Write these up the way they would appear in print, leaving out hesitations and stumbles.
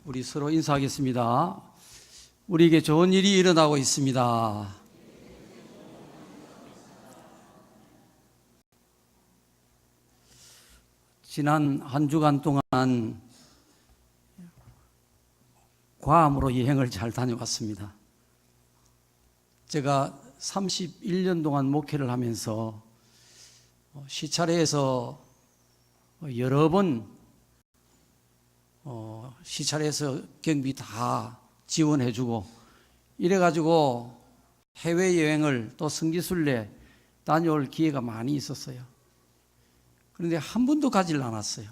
우리 서로 인사하겠습니다. 우리에게 좋은 일이 일어나고 있습니다. 지난 한 주간 동안 괌으로 여행을 잘 다녀왔습니다. 제가 31년 동안 목회를 하면서 시차례에서 여러 번 시차례에서 경비 다 지원해주고 이래가지고 해외여행을 또 성지순례 다녀올 기회가 많이 있었어요. 그런데 한 번도 가지를 않았어요.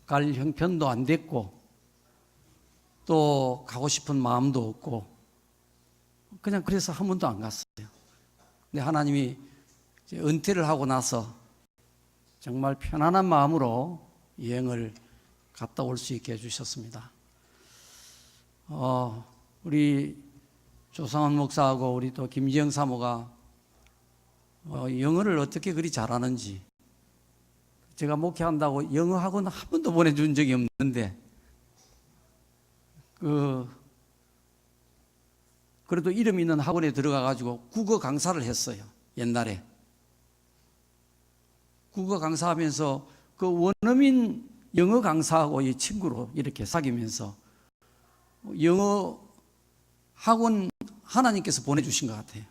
갈 형편도 안 됐고 또 가고 싶은 마음도 없고 그냥 그래서 한 번도 안 갔어요. 근데 하나님이 이제 은퇴를 하고 나서 정말 편안한 마음으로 여행을 갔다 올 수 있게 해주셨습니다. 우리 조상원 목사하고 우리 또 김지영 사모가 영어를 어떻게 그리 잘하는지, 제가 목회한다고 영어 학원 한 번도 보내준 적이 없는데 그래도 이름 있는 학원에 들어가가지고 국어 강사를 했어요. 옛날에 국어 강사하면서 그 원어민 영어 강사하고 이 친구로 이렇게 사귀면서 영어 학원 하나님께서 보내주신 것 같아요.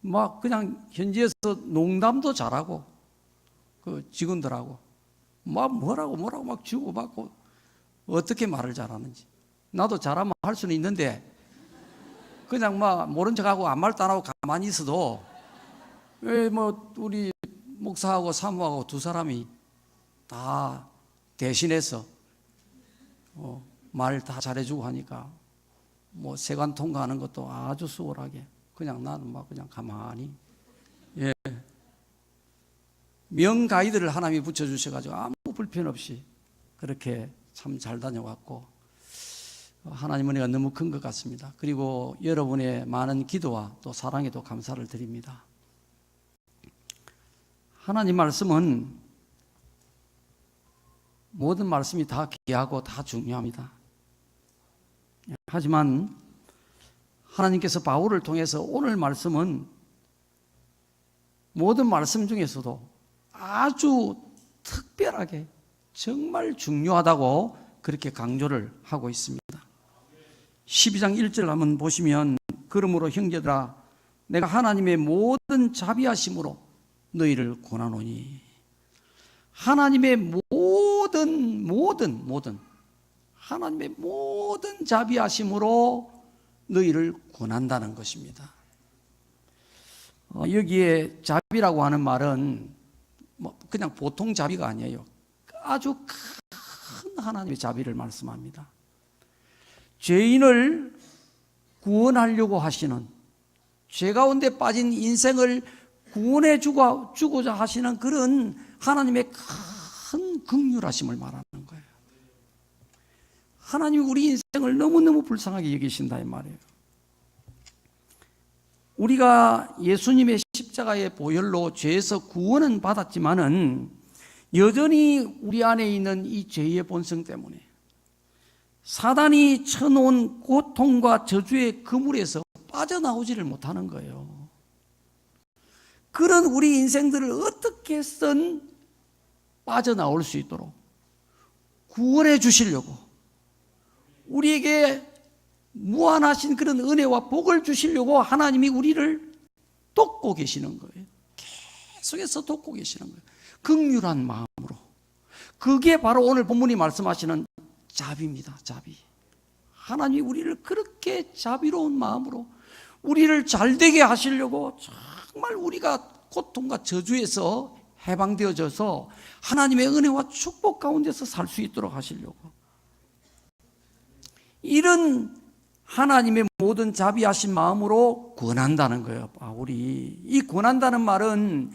막 그냥 현지에서 농담도 잘하고 그 직원들하고 막 뭐라고 막 주고받고 어떻게 말을 잘하는지. 나도 잘하면 할 수는 있는데 그냥 막 모른 척하고 아무 말도 안 하고 가만히 있어도 왜 뭐 우리 목사하고 사모하고 두 사람이 다 대신해서 말 다 잘해주고 하니까 뭐 세관 통과하는 것도 아주 수월하게 그냥 나는 막 그냥 가만히 명 가이드를 하나님이 붙여주셔가지고 아무 불편 없이 그렇게 참 잘 다녀왔고 하나님 은혜가 너무 큰 것 같습니다. 그리고 여러분의 많은 기도와 또 사랑에도 감사를 드립니다. 하나님 말씀은 모든 말씀이 다 귀하고 다 중요합니다. 하지만 하나님께서 바울을 통해서 오늘 말씀은 모든 말씀 중에서도 아주 특별하게 정말 중요하다고 그렇게 강조를 하고 있습니다. 12장 1절 한번 보시면 그러므로 형제들아 내가 하나님의 모든 자비하심으로 너희를 권하노니 하나님의 모든 하나님의 모든 자비하심으로 너희를 권한다는 것입니다. 여기에 자비라고 하는 말은 뭐 그냥 보통 자비가 아니에요. 아주 큰 하나님의 자비를 말씀합니다. 죄인을 구원하려고 하시는, 죄 가운데 빠진 인생을 구원해 주고자 하시는 그런 하나님의 큰 긍휼하심을 말하는 거예요. 하나님이 우리 인생을 너무너무 불쌍하게 여기신다 이 말이에요. 우리가 예수님의 십자가의 보혈로 죄에서 구원은 받았지만은 여전히 우리 안에 있는 이 죄의 본성 때문에 사단이 쳐놓은 고통과 저주의 그물에서 빠져나오지를 못하는 거예요. 그런 우리 인생들을 어떻게 해서든 빠져나올 수 있도록 구원해 주시려고 우리에게 무한하신 그런 은혜와 복을 주시려고 하나님이 우리를 돕고 계시는 거예요. 계속해서 돕고 계시는 거예요. 긍휼한 마음으로. 그게 바로 오늘 본문이 말씀하시는 자비입니다. 자비. 하나님이 우리를 그렇게 자비로운 마음으로 우리를 잘되게 하시려고 정말 우리가 고통과 저주에서 해방되어져서 하나님의 은혜와 축복 가운데서 살 수 있도록 하시려고 이런 하나님의 모든 자비하신 마음으로 권한다는 거예요. 바울이 이 권한다는 말은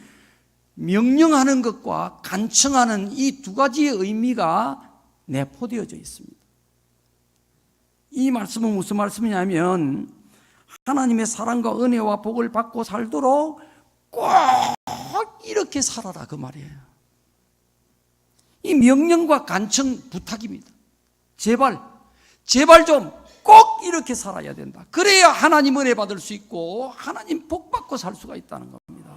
명령하는 것과 간청하는 이 두 가지의 의미가 내포되어져 있습니다. 이 말씀은 무슨 말씀이냐면 하나님의 사랑과 은혜와 복을 받고 살도록 꼭 이렇게 살아라 그 말이에요. 이 이 명령과 간청 부탁입니다. 제발 좀 꼭 이렇게 살아야 된다. 그래야 하나님 은혜 받을 수 있고 하나님 복 받고 살 수가 있다는 겁니다.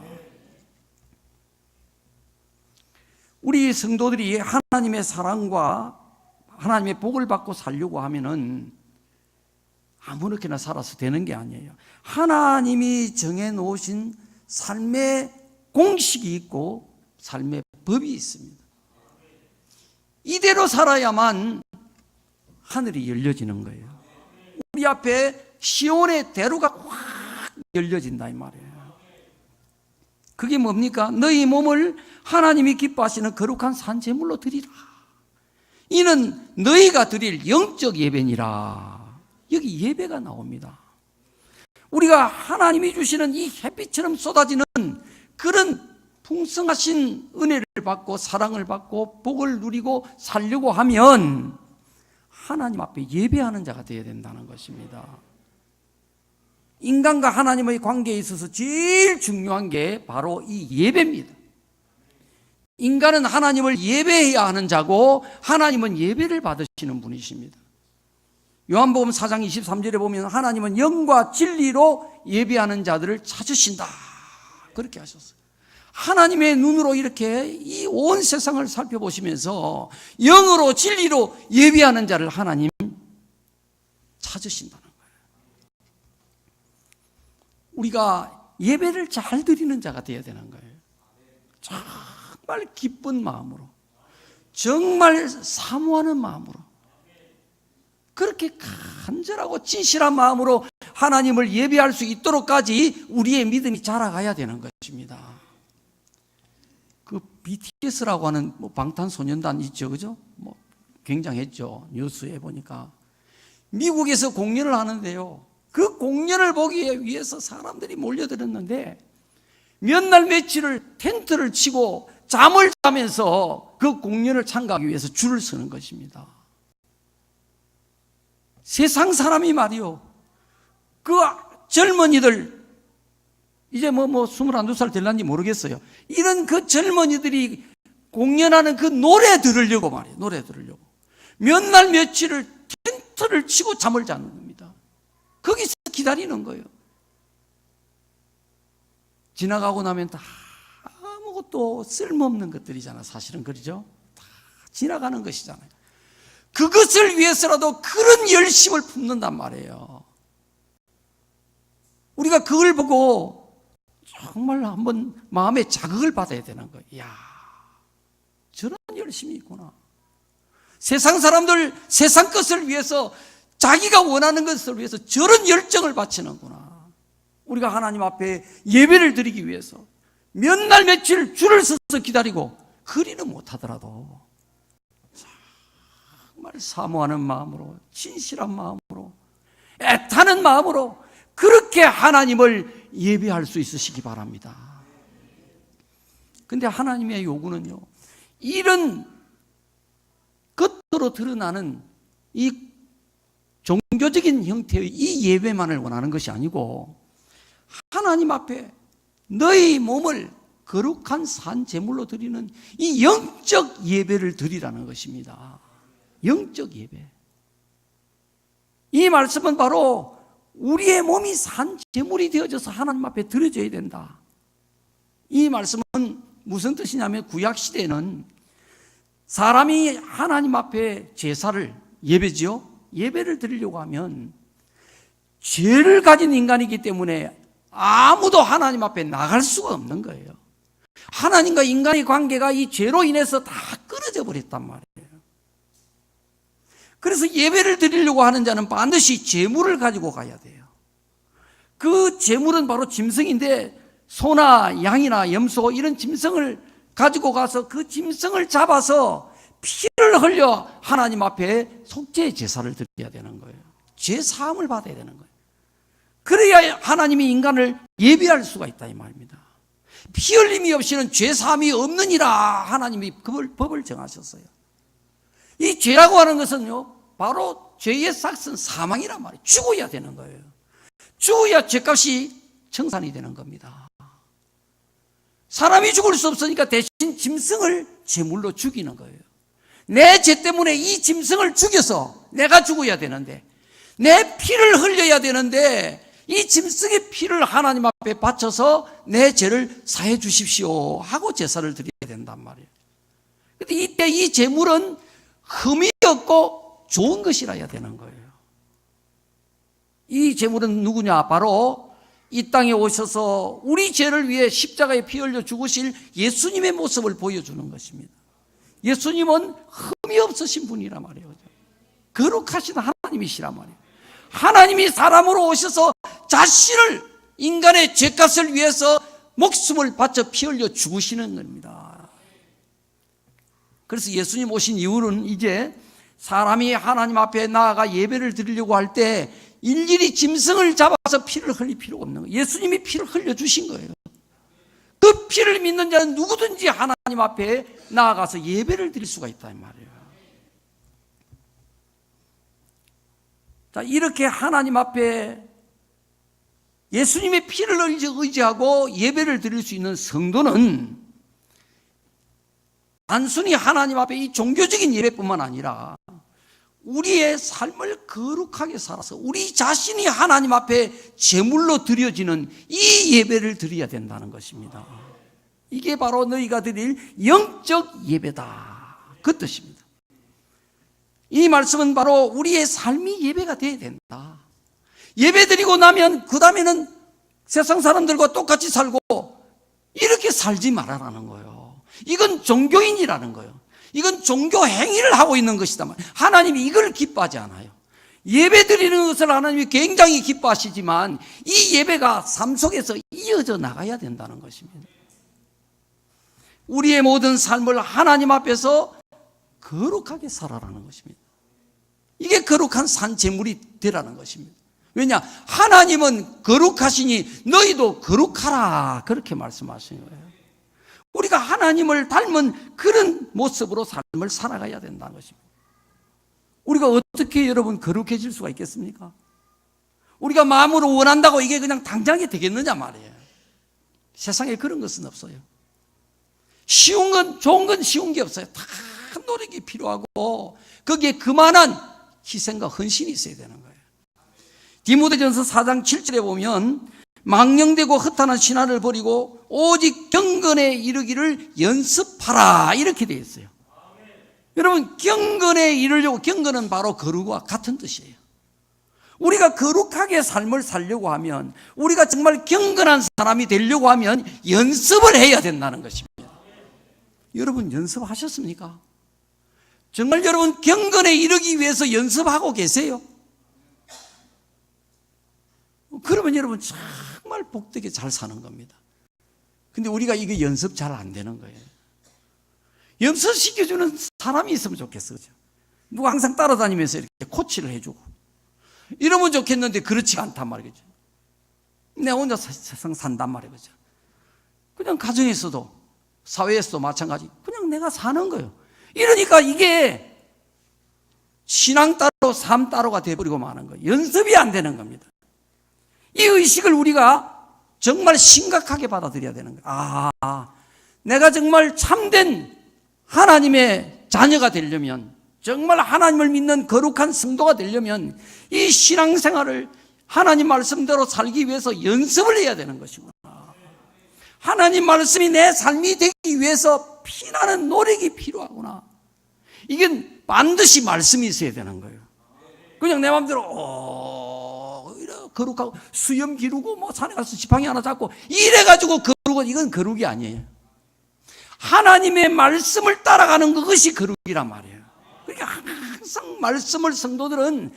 우리 성도들이 하나님의 사랑과 하나님의 복을 받고 살려고 하면은 아무렇게나 살아서 되는 게 아니에요. 하나님이 정해놓으신 삶의 공식이 있고 삶의 법이 있습니다. 이대로 살아야만 하늘이 열려지는 거예요. 우리 앞에 시온의 대로가 확 열려진다 이 말이에요. 그게 뭡니까? 너희 몸을 하나님이 기뻐하시는 거룩한 산제물로 드리라. 이는 너희가 드릴 영적 예배니라. 여기 예배가 나옵니다. 우리가 하나님이 주시는 이 햇빛처럼 쏟아지는 그런 풍성하신 은혜를 받고 사랑을 받고 복을 누리고 살려고 하면 하나님 앞에 예배하는 자가 되어야 된다는 것입니다. 인간과 하나님의 관계에 있어서 제일 중요한 게 바로 이 예배입니다. 인간은 하나님을 예배해야 하는 자고 하나님은 예배를 받으시는 분이십니다. 요한복음 4장 23절에 보면 하나님은 영과 진리로 예배하는 자들을 찾으신다 그렇게 하셨어요. 하나님의 눈으로 이렇게 이 온 세상을 살펴보시면서 영으로 진리로 예배하는 자를 하나님 찾으신다는 거예요. 우리가 예배를 잘 드리는 자가 되어야 되는 거예요. 정말 기쁜 마음으로, 정말 사모하는 마음으로, 그렇게 간절하고 진실한 마음으로 하나님을 예배할 수 있도록까지 우리의 믿음이 자라가야 되는 것입니다. 그 BTS라고 하는 방탄소년단 있죠, 그죠? 굉장했죠. 뉴스에 보니까 미국에서 공연을 하는데요. 그 공연을 보기 위해서 사람들이 몰려들었는데 몇 날 며칠을 텐트를 치고 잠을 자면서 그 공연을 참가하기 위해서 줄을 서는 것입니다. 세상 사람이 말이요, 그 젊은이들 이제 21살 될란지 모르겠어요. 이런 그 젊은이들이 공연하는 그 노래 들으려고 말이에요. 노래 들으려고 몇 날 며칠을 텐트를 치고 잠을 자는 겁니다. 거기서 기다리는 거예요. 지나가고 나면 다 아무것도 쓸모없는 것들이잖아. 사실은 그러죠. 다 지나가는 것이잖아요. 그것을 위해서라도 그런 열심을 품는단 말이에요. 우리가 그걸 보고 정말 한번 마음에 자극을 받아야 되는 거예요. 이야, 저런 열심이 있구나. 세상 사람들 세상 것을 위해서 자기가 원하는 것을 위해서 저런 열정을 바치는구나. 우리가 하나님 앞에 예배를 드리기 위해서 몇 날 며칠 줄을 서서 기다리고 그리는 못하더라도 정말 사모하는 마음으로, 진실한 마음으로, 애타는 마음으로 그렇게 하나님을 예배할 수 있으시기 바랍니다. 그런데 하나님의 요구는요, 이런 겉으로 드러나는 이 종교적인 형태의 이 예배만을 원하는 것이 아니고 하나님 앞에 너희 몸을 거룩한 산 제물로 드리는 이 영적 예배를 드리라는 것입니다. 영적 예배. 이 말씀은 바로 우리의 몸이 산 제물이 되어져서 하나님 앞에 드려져야 된다. 이 말씀은 무슨 뜻이냐면 구약시대에는 사람이 하나님 앞에 제사를, 예배지요? 예배를 드리려고 하면 죄를 가진 인간이기 때문에 아무도 하나님 앞에 나갈 수가 없는 거예요. 하나님과 인간의 관계가 이 죄로 인해서 다 끊어져 버렸단 말이에요. 그래서 예배를 드리려고 하는 자는 반드시 제물을 가지고 가야 돼요. 그 제물은 바로 짐승인데 소나 양이나 염소 이런 짐승을 가지고 가서 그 짐승을 잡아서 피를 흘려 하나님 앞에 속죄의 제사를 드려야 되는 거예요. 죄 사함을 받아야 되는 거예요. 그래야 하나님이 인간을 예배할 수가 있다 이 말입니다. 피 흘림이 없이는 죄 사함이 없느니라 하나님이 그 법을 정하셨어요. 이 죄라고 하는 것은요, 바로 죄의 삭은 사망이란 말이에요. 죽어야 되는 거예요. 죽어야 죄값이 청산이 되는 겁니다. 사람이 죽을 수 없으니까 대신 짐승을 제물로 죽이는 거예요. 내 죄 때문에 이 짐승을 죽여서 내가 죽어야 되는데, 내 피를 흘려야 되는데, 이 짐승의 피를 하나님 앞에 바쳐서 내 죄를 사해 주십시오 하고 제사를 드려야 된단 말이에요. 근데 이때 이 제물은 흠이 없고 좋은 것이라야 되는 거예요. 이 제물은 누구냐? 바로 이 땅에 오셔서 우리 죄를 위해 십자가에 피 흘려 죽으실 예수님의 모습을 보여주는 것입니다. 예수님은 흠이 없으신 분이란 말이에요. 거룩하신 하나님이시란 말이에요. 하나님이 사람으로 오셔서 자신을, 인간의 죄값을 위해서 목숨을 바쳐 피 흘려 죽으시는 겁니다. 그래서 예수님 오신 이유는 이제 사람이 하나님 앞에 나아가 예배를 드리려고 할 때 일일이 짐승을 잡아서 피를 흘릴 필요가 없는 거예요. 예수님이 피를 흘려주신 거예요. 그 피를 믿는 자는 누구든지 하나님 앞에 나아가서 예배를 드릴 수가 있다는 말이에요. 자, 이렇게 하나님 앞에 예수님의 피를 의지하고 예배를 드릴 수 있는 성도는 단순히 하나님 앞에 이 종교적인 예배뿐만 아니라 우리의 삶을 거룩하게 살아서 우리 자신이 하나님 앞에 제물로 드려지는 이 예배를 드려야 된다는 것입니다. 이게 바로 너희가 드릴 영적 예배다, 그 뜻입니다. 이 말씀은 바로 우리의 삶이 예배가 되어야 된다. 예배 드리고 나면 그 다음에는 세상 사람들과 똑같이 살고 이렇게 살지 말아라는 거예요. 이건 종교인이라는 거예요. 이건 종교 행위를 하고 있는 것이다. 하나님이 이걸 기뻐하지 않아요. 예배 드리는 것을 하나님이 굉장히 기뻐하시지만 이 예배가 삶 속에서 이어져 나가야 된다는 것입니다. 우리의 모든 삶을 하나님 앞에서 거룩하게 살아라는 것입니다. 이게 거룩한 산 제물이 되라는 것입니다. 왜냐? 하나님은 거룩하시니 너희도 거룩하라, 그렇게 말씀하시는 거예요. 우리가 하나님을 닮은 그런 모습으로 삶을 살아가야 된다는 것입니다. 우리가 어떻게 여러분 거룩해질 수가 있겠습니까? 우리가 마음으로 원한다고 이게 그냥 당장에 되겠느냐 말이에요. 세상에 그런 것은 없어요. 쉬운 건, 좋은 건 쉬운 게 없어요. 다 노력이 필요하고 거기에 그만한 희생과 헌신이 있어야 되는 거예요. 디모데전서 4장 7절에 보면 망령되고 허탄한 신화를 버리고 오직 경건에 이르기를 연습하라, 이렇게 되어 있어요. 여러분, 경건에 이르려고, 경건은 바로 거룩과 같은 뜻이에요. 우리가 거룩하게 삶을 살려고 하면, 우리가 정말 경건한 사람이 되려고 하면 연습을 해야 된다는 것입니다. 여러분, 연습하셨습니까? 정말 여러분 경건에 이르기 위해서 연습하고 계세요? 그러면 여러분 정말 복되게 잘 사는 겁니다. 근데 우리가 이게 연습 잘 안 되는 거예요. 연습시켜주는 사람이 있으면 좋겠어, 그죠? 누가 항상 따라다니면서 이렇게 코치를 해주고 이러면 좋겠는데 그렇지 않단 말이죠. 내가 혼자 세상 산단 말이죠. 그냥 가정에서도 사회에서도 마찬가지, 그냥 내가 사는 거예요. 이러니까 이게 신앙 따로 삶 따로가 돼버리고 마는 거예요. 연습이 안 되는 겁니다. 이 의식을 우리가 정말 심각하게 받아들여야 되는 거예요. 내가 정말 참된 하나님의 자녀가 되려면, 정말 하나님을 믿는 거룩한 성도가 되려면 이 신앙생활을 하나님 말씀대로 살기 위해서 연습을 해야 되는 것이구나. 하나님 말씀이 내 삶이 되기 위해서 피나는 노력이 필요하구나. 이건 반드시 말씀이 있어야 되는 거예요. 그냥 내 마음대로 이래 거룩하고 수염 기르고 뭐 산에 가서 지팡이 하나 잡고 이래가지고 거룩은, 이건 거룩이 아니에요. 하나님의 말씀을 따라가는 것이 거룩이란 말이에요. 그러니까 항상 말씀을 성도들은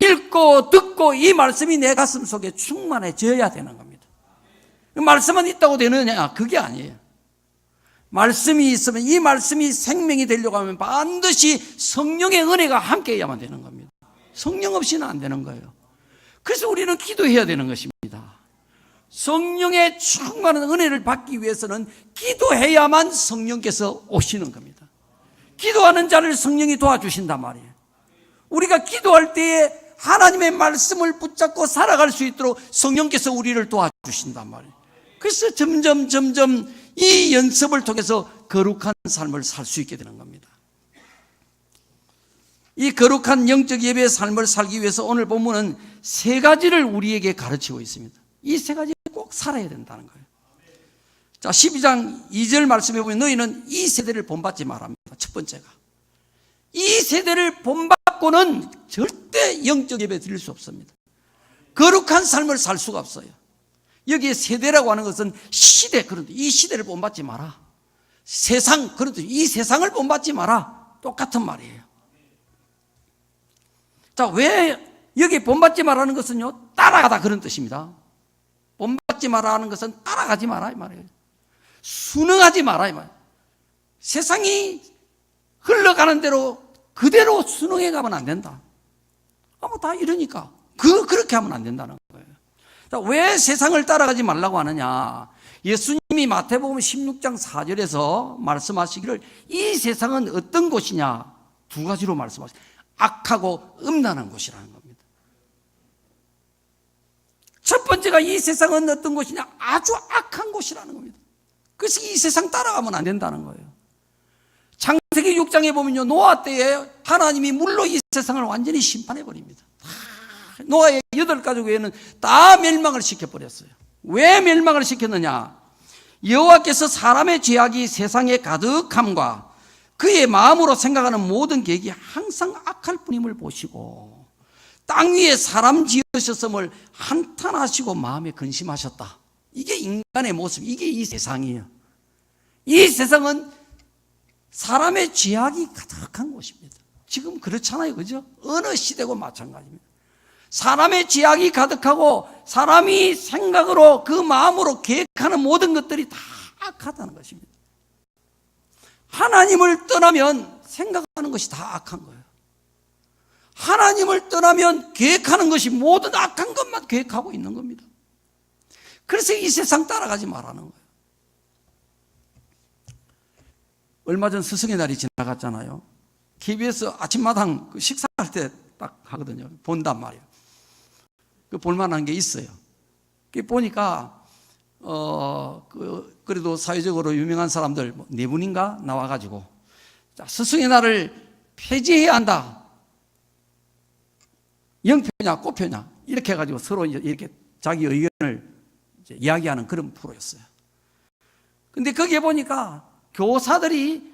읽고 듣고 이 말씀이 내 가슴 속에 충만해져야 되는 겁니다. 말씀만 있다고 되느냐? 그게 아니에요. 말씀이 있으면, 이 말씀이 생명이 되려고 하면 반드시 성령의 은혜가 함께해야만 되는 겁니다. 성령 없이는 안 되는 거예요. 그래서 우리는 기도해야 되는 것입니다. 성령의 충만한 은혜를 받기 위해서는 기도해야만 성령께서 오시는 겁니다. 기도하는 자를 성령이 도와주신단 말이에요. 우리가 기도할 때에 하나님의 말씀을 붙잡고 살아갈 수 있도록 성령께서 우리를 도와주신단 말이에요. 그래서 점점 이 연습을 통해서 거룩한 삶을 살 수 있게 되는 겁니다. 이 거룩한 영적 예배의 삶을 살기 위해서 오늘 본문은 세 가지를 우리에게 가르치고 있습니다. 이 세 가지 꼭 살아야 된다는 거예요. 자, 12장 2절 말씀해 보면 너희는 이 세대를 본받지 말합니다. 첫 번째가. 이 세대를 본받고는 절대 영적 예배 드릴 수 없습니다. 거룩한 삶을 살 수가 없어요. 여기에 세대라고 하는 것은 시대, 그런데 이 시대를 본받지 마라. 세상, 그런데 이 세상을 본받지 마라. 똑같은 말이에요. 자, 왜 여기 본받지 마라는 것은요, 따라가다 그런 뜻입니다. 본받지 마라는 것은 따라가지 마라 이 말이에요. 순응하지 마라 이 말이에요. 세상이 흘러가는 대로 그대로 순응해 가면 안 된다. 뭐 다 이러니까 그렇게 하면 안 된다는 거예요. 자, 왜 세상을 따라가지 말라고 하느냐? 예수님이 마태복음 16장 4절에서 말씀하시기를 이 세상은 어떤 곳이냐? 두 가지로 말씀하셨어요. 악하고 음란한 곳이라는 겁니다. 첫 번째가 이 세상은 어떤 곳이냐? 아주 악한 곳이라는 겁니다. 그래서 이 세상 따라가면 안 된다는 거예요. 창세기 6장에 보면요, 노아 때에 하나님이 물로 이 세상을 완전히 심판해 버립니다. 노아의 8가족에는 다 멸망을 시켜버렸어요. 왜 멸망을 시켰느냐? 여호와께서 사람의 죄악이 세상에 가득함과 그의 마음으로 생각하는 모든 계획이 항상 악할 뿐임을 보시고 땅 위에 사람 지으셨음을 한탄하시고 마음에 근심하셨다. 이게 인간의 모습, 이게 이 세상이에요. 이 세상은 사람의 죄악이 가득한 곳입니다. 지금 그렇잖아요, 그죠? 어느 시대고 마찬가지입니다. 사람의 죄악이 가득하고 사람이 생각으로 그 마음으로 계획하는 모든 것들이 다 악하다는 것입니다. 하나님을 떠나면 생각하는 것이 다 악한 거예요. 하나님을 떠나면 계획하는 것이 모든 악한 것만 계획하고 있는 겁니다. 그래서 이 세상 따라가지 말라는 거예요. 얼마 전 스승의 날이 지나갔잖아요. KBS 아침마당 식사할 때 딱 하거든요. 본단 말이에요. 그 볼만한 게 있어요. 보니까 그래도 사회적으로 유명한 사람들 4분인가 나와가지고 자, 스승의 날을 폐지해야 한다. 영표냐 꽃표냐 이렇게 해가지고 서로 이렇게 자기 의견을 이야기하는 그런 프로였어요. 근데 거기에 보니까 교사들이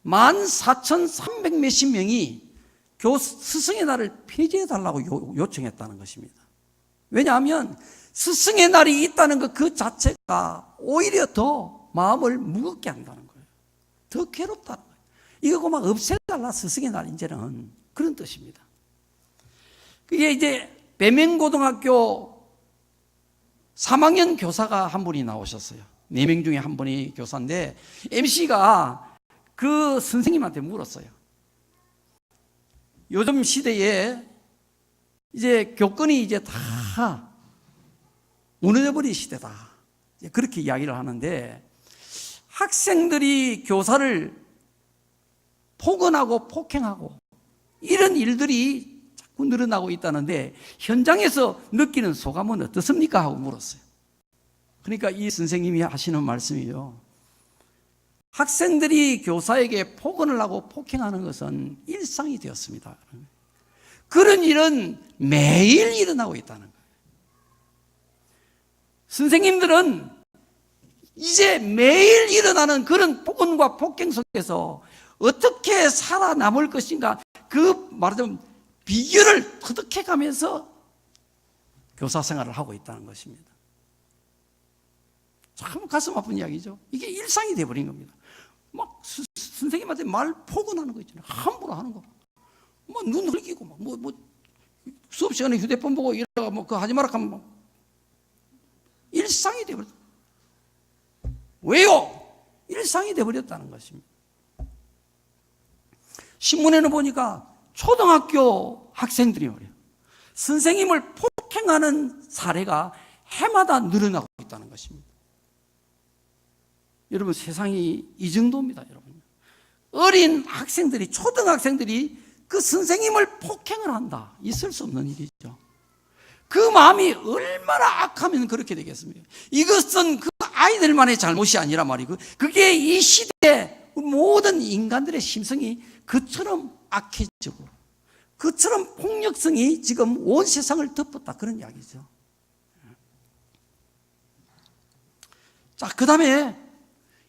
14,300 몇십 명이 스승의 날을 폐지해달라고 요청했다는 것입니다. 왜냐하면 스승의 날이 있다는 것 그 자체가 오히려 더 마음을 무겁게 한다는 거예요. 더 괴롭다는 거예요. 이거 그만 없애달라 스승의 날 이제는 그런 뜻입니다. 그게 이제 배명고등학교 3학년 교사가 한 분이 나오셨어요. 4명 중에 한 분이 교사인데 MC가 그 선생님한테 물었어요. 요즘 시대에 이제 교권이 이제 다 무너져버린 시대다. 그렇게 이야기를 하는데 학생들이 교사를 폭언하고 폭행하고 이런 일들이 자꾸 늘어나고 있다는데 현장에서 느끼는 소감은 어떻습니까? 하고 물었어요. 그러니까 이 선생님이 하시는 말씀이요. 학생들이 교사에게 폭언을 하고 폭행하는 것은 일상이 되었습니다. 그런 일은 매일 일어나고 있다는 거예요. 선생님들은 이제 매일 일어나는 그런 폭언과 폭행 속에서 어떻게 살아남을 것인가 그 말하자면 비결을 터득해가면서 교사 생활을 하고 있다는 것입니다. 참 가슴 아픈 이야기죠. 이게 일상이 돼버린 겁니다. 막 선생님한테 말 폭언하는 거 있잖아요. 함부로 하는 거. 뭐 눈 흘기고 뭐 수업 시간에 휴대폰 보고 이러다가 뭐 그거 하지 마라 하면 뭐 일상이 돼버렸다. 왜요? 일상이 돼버렸다는 것입니다. 신문에는 보니까 초등학교 학생들이 말이에요. 선생님을 폭행하는 사례가 해마다 늘어나고 있다는 것입니다. 여러분 세상이 이 정도입니다. 여러분 어린 학생들이 초등학생들이 그 선생님을 폭행을 한다. 있을 수 없는 일이죠. 그 마음이 얼마나 악하면 그렇게 되겠습니까? 이것은 그 아이들만의 잘못이 아니라 말이고 그게 이 시대의 모든 인간들의 심성이 그처럼 악해지고 그처럼 폭력성이 지금 온 세상을 덮었다, 그런 이야기죠. 자, 그 다음에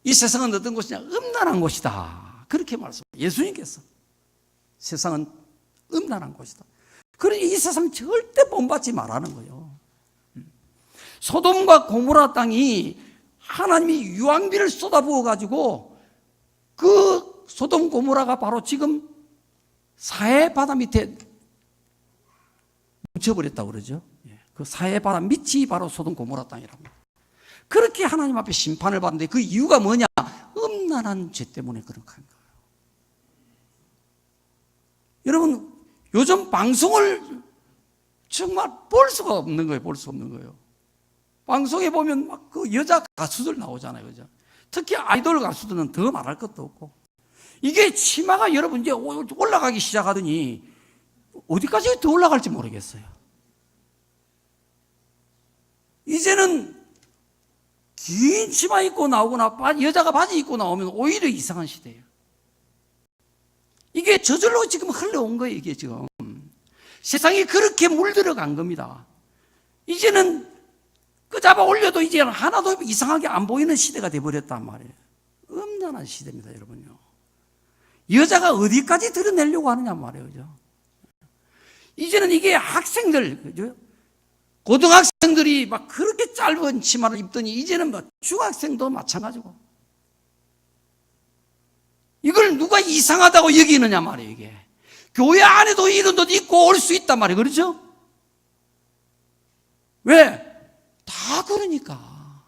이 세상은 어떤 곳이냐? 음란한 곳이다, 그렇게 말씀해요. 예수님께서 세상은 음란한 곳이다. 그러니 이 세상 절대 본받지 말라는 거예요. 소돔과 고모라 땅이 하나님이 유황비를 쏟아부어 가지고 그 소돔 고모라가 바로 지금 사해 바다 밑에 묻혀버렸다고 그러죠. 그 사해 바다 밑이 바로 소돔 고모라 땅이랍니다. 그렇게 하나님 앞에 심판을 받는데 그 이유가 뭐냐? 음란한 죄 때문에 그렇게 한 거예요. 여러분, 요즘 방송을 정말 볼 수가 없는 거예요. 볼 수 없는 거예요. 방송에 보면 막 그 여자 가수들 나오잖아요. 그죠? 특히 아이돌 가수들은 더 말할 것도 없고. 이게 치마가 여러분 이제 올라가기 시작하더니 어디까지 더 올라갈지 모르겠어요. 이제는 긴 치마 입고 나오거나 여자가 바지 입고 나오면 오히려 이상한 시대예요. 이게 저절로 지금 흘러온 거예요. 이게 지금 세상이 그렇게 물들어간 겁니다. 이제는 끄잡아 올려도 이제 하나도 이상하게 안 보이는 시대가 돼버렸단 말이에요. 음란한 시대입니다, 여러분요. 여자가 어디까지 드러내려고 하느냐 말이에요. 그죠? 이제는 이게 학생들, 그죠? 고등학생들이 막 그렇게 짧은 치마를 입더니 이제는 뭐 중학생도 마찬가지고. 이걸 누가 이상하다고 여기느냐 말이에요, 이게. 교회 안에도 이런 옷 입고 올 수 있단 말이에요. 그렇죠? 왜? 다 그러니까.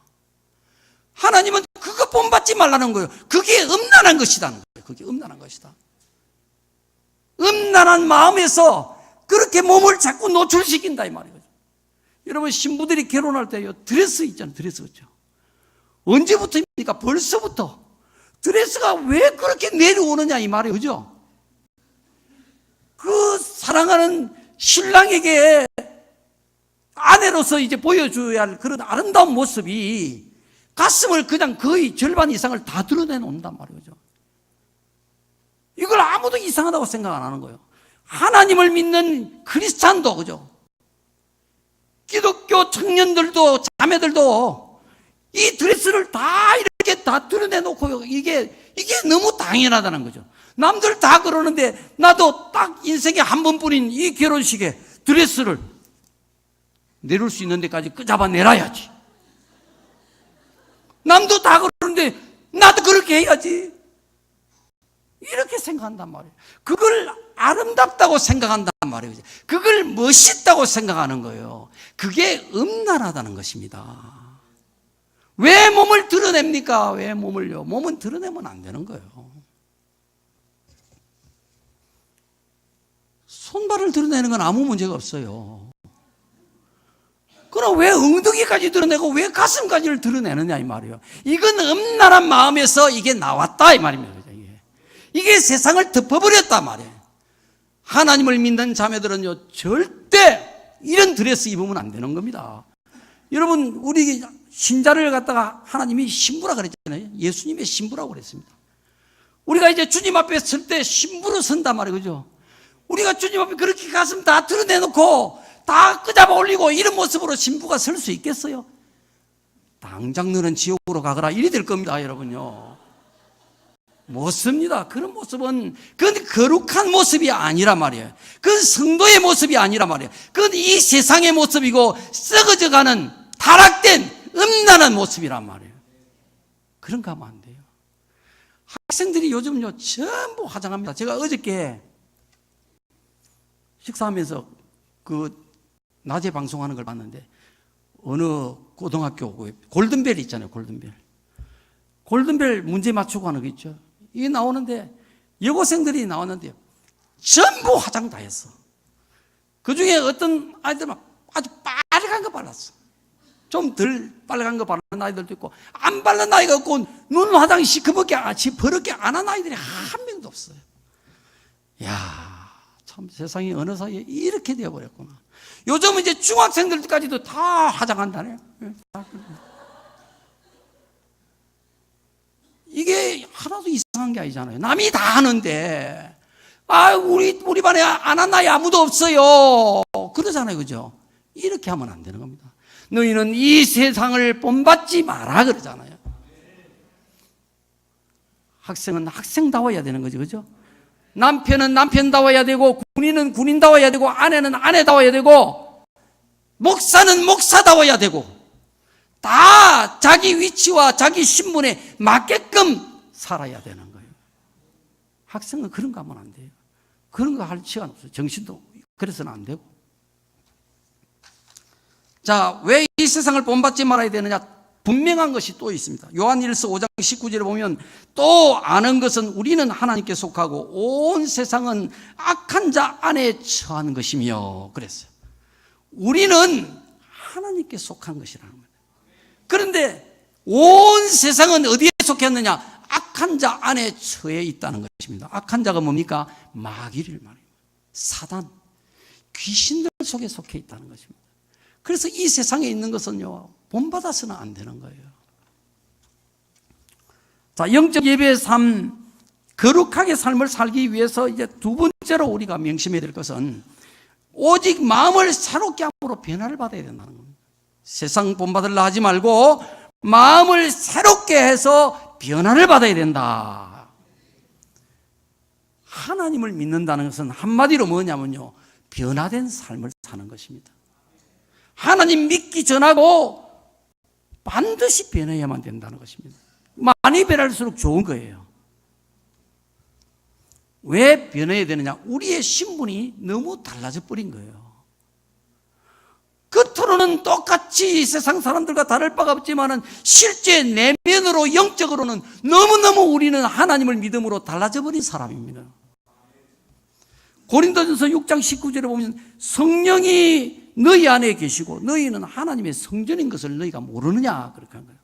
하나님은 그거 본받지 말라는 거예요. 그게 음란한 것이다. 그게 음란한 것이다. 음란한 마음에서 그렇게 몸을 자꾸 노출시킨다 이 말이에요. 여러분, 신부들이 결혼할 때요, 드레스 있잖아요. 드레스 그렇죠? 언제부터입니까? 벌써부터. 드레스가 왜 그렇게 내려오느냐 이 말이에요. 그죠? 그 사랑하는 신랑에게 아내로서 이제 보여줘야 할 그런 아름다운 모습이 가슴을 그냥 거의 절반 이상을 다 드러내놓는단 말이죠. 이걸 아무도 이상하다고 생각 안 하는 거예요. 하나님을 믿는 크리스찬도, 그죠? 기독교 청년들도, 자매들도 이 드레스를 다 이렇게 다 드러내놓고 이게 너무 당연하다는 거죠. 남들 다 그러는데 나도 딱 인생에 한 번뿐인 이 결혼식에 드레스를 내릴 수 있는 데까지 끄잡아 내놔야지. 남도 다 그러는데 나도 그렇게 해야지. 이렇게 생각한단 말이에요. 그걸 아름답다고 생각한단 말이에요. 그걸 멋있다고 생각하는 거예요. 그게 음란하다는 것입니다. 왜 몸을 드러냅니까? 왜 몸을요? 몸은 드러내면 안 되는 거예요. 손발을 드러내는 건 아무 문제가 없어요. 그럼 왜 엉덩이까지 드러내고 왜 가슴까지를 드러내느냐 이 말이에요. 이건 음란한 마음에서 이게 나왔다 이 말입니다. 이게 세상을 덮어버렸단 말이에요. 하나님을 믿는 자매들은요, 절대 이런 드레스 입으면 안 되는 겁니다. 여러분, 우리 신자를 갖다가 하나님이 신부라 그랬잖아요. 예수님의 신부라고 그랬습니다. 우리가 이제 주님 앞에 설 때 신부로 선단 말이에요. 그죠? 우리가 주님 앞에 그렇게 가슴 다 드러내놓고 다 끄잡아 올리고 이런 모습으로 신부가 설 수 있겠어요? 당장 너는 지옥으로 가거라 이리 될 겁니다, 여러분요. 못 씁니다. 그런 모습은 그건 거룩한 모습이 아니란 말이에요. 그건 성도의 모습이 아니란 말이에요. 그건 이 세상의 모습이고 썩어져가는 타락된 음란한 모습이란 말이에요. 그런 거 하면 안 돼요. 학생들이 요즘요 전부 화장합니다. 제가 어저께 식사하면서 그 낮에 방송하는 걸 봤는데 어느 고등학교 골든벨 있잖아요. 골든벨 문제 맞추고 하는 거 있죠. 이게 나오는데 여고생들이 나왔는데 전부 화장 다 했어. 그중에 어떤 아이들은 아주 빨간 거 발랐어. 좀 덜 빨간 거 바르는 아이들도 있고 안 바른 아이가 없고 눈 화장 시커멓게 버럽게 안 한 아이들이 한 명도 없어요. 이야, 참 세상이 어느 사이에 이렇게 되어버렸구나. 요즘은 이제 중학생들까지도 다 화장한다네. 이게 하나도 이상한 게 아니잖아요. 남이 다 하는데 우리 반에 안 한 나이 아무도 없어요. 그러잖아요. 그죠? 이렇게 하면 안 되는 겁니다. 너희는 이 세상을 본받지 마라 그러잖아요. 학생은 학생다워야 되는 거죠. 그죠? 남편은 남편다워야 되고, 군인은 군인다워야 되고, 아내는 아내다워야 되고, 목사는 목사다워야 되고, 다 자기 위치와 자기 신분에 맞게끔 살아야 되는 거예요. 학생은 그런 거 하면 안 돼요. 그런 거 할 시간 없어요. 정신도 그래서는 안 되고. 자, 왜 이 세상을 본받지 말아야 되느냐? 분명한 것이 또 있습니다. 요한일서 5장 19절에 보면 또 아는 것은 우리는 하나님께 속하고 온 세상은 악한 자 안에 처한 것이며 그랬어요. 우리는 하나님께 속한 것이라는 거예요. 그런데 온 세상은 어디에 속했느냐? 악한 자 안에 처해 있다는 것입니다. 악한 자가 뭡니까? 마귀를 말해요. 사단, 귀신들 속에 속해 있다는 것입니다. 그래서 이 세상에 있는 것은요, 본받아서는 안 되는 거예요. 자, 영적 예배의 삶, 거룩하게 삶을 살기 위해서 이제 두 번째로 우리가 명심해야 될 것은 오직 마음을 새롭게 함으로 변화를 받아야 된다는 겁니다. 세상 본받으려 하지 말고 마음을 새롭게 해서 변화를 받아야 된다. 하나님을 믿는다는 것은 한마디로 뭐냐면요, 변화된 삶을 사는 것입니다. 하나님 믿기 전하고 반드시 변해야만 된다는 것입니다. 많이 변할수록 좋은 거예요. 왜 변해야 되느냐? 우리의 신분이 너무 달라져 버린 거예요. 겉으로는 똑같이 세상 사람들과 다를 바가 없지만 실제 내면으로 영적으로는 너무너무 우리는 하나님을 믿음으로 달라져 버린 사람입니다. 고린도전서 6장 19절에 보면 성령이 너희 안에 계시고 너희는 하나님의 성전인 것을 너희가 모르느냐 그렇게 한 거예요.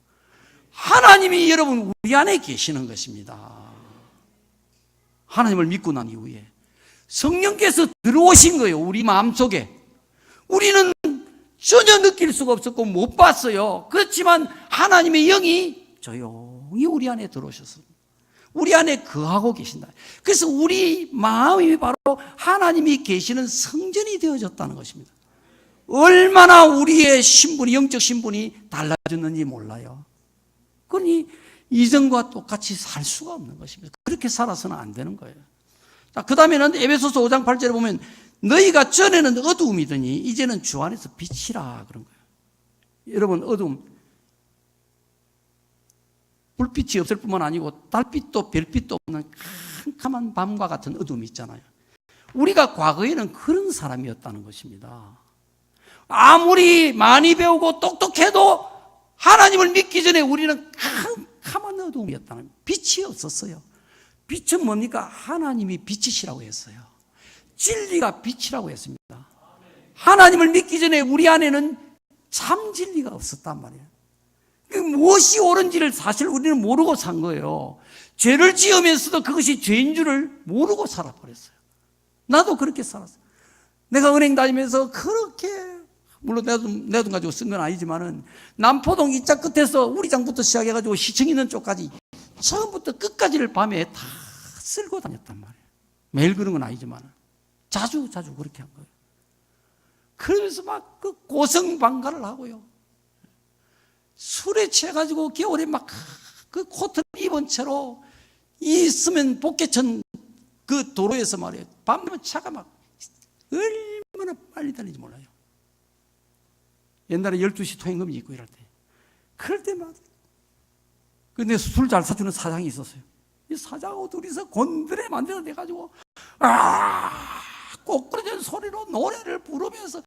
하나님이 여러분 우리 안에 계시는 것입니다. 하나님을 믿고 난 이후에 성령께서 들어오신 거예요. 우리 마음속에. 우리는 전혀 느낄 수가 없었고 못 봤어요. 그렇지만 하나님의 영이 조용히 우리 안에 들어오셨습니다. 우리 안에 거하고 계신다. 그래서 우리 마음이 바로 하나님이 계시는 성전이 되어졌다는 것입니다. 얼마나 우리의 신분이, 영적 신분이 달라졌는지 몰라요. 그러니 이전과 똑같이 살 수가 없는 것입니다. 그렇게 살아서는 안 되는 거예요. 자, 그 다음에는 에베소서 5장 8절에 보면 너희가 전에는 어두움이더니 이제는 주 안에서 빛이라 그런 거예요. 여러분, 어두움, 불빛이 없을 뿐만 아니고 달빛도 별빛도 없는 캄캄한 밤과 같은 어두움이 있잖아요. 우리가 과거에는 그런 사람이었다는 것입니다. 아무리 많이 배우고 똑똑해도 하나님을 믿기 전에 우리는 캄캄한 어두움이었다는 거예요. 빛이 없었어요. 빛은 뭡니까? 하나님이 빛이시라고 했어요. 진리가 빛이라고 했습니다. 하나님을 믿기 전에 우리 안에는 참 진리가 없었단 말이에요. 무엇이 옳은지를 사실 우리는 모르고 산 거예요. 죄를 지으면서도 그것이 죄인 줄을 모르고 살아버렸어요. 나도 그렇게 살았어요. 내가 은행 다니면서 그렇게, 물론 내 돈 가지고 쓴 건 아니지만은 남포동 이자 끝에서 우리장부터 시작해가지고 시청 있는 쪽까지 처음부터 끝까지를 밤에 다 쓸고 다녔단 말이에요. 매일 그런 건 아니지만은 자주 그렇게 한 거예요. 그러면서 막 그 고성방가를 하고요. 술에 취해가지고 겨울에 막 그 코트를 입은 채로 있으면 복개천 그 도로에서 말이에요. 밤되면 차가 막 얼마나 빨리 다니는지 몰라요. 옛날에 12시 통행금이 있고 이럴 때. 그럴 때마다. 근데 술 잘 사주는 사장이 있었어요. 이 사장하고 둘이서 곤드레 만들어내가지고, 꼬꾸라진 소리로 노래를 부르면서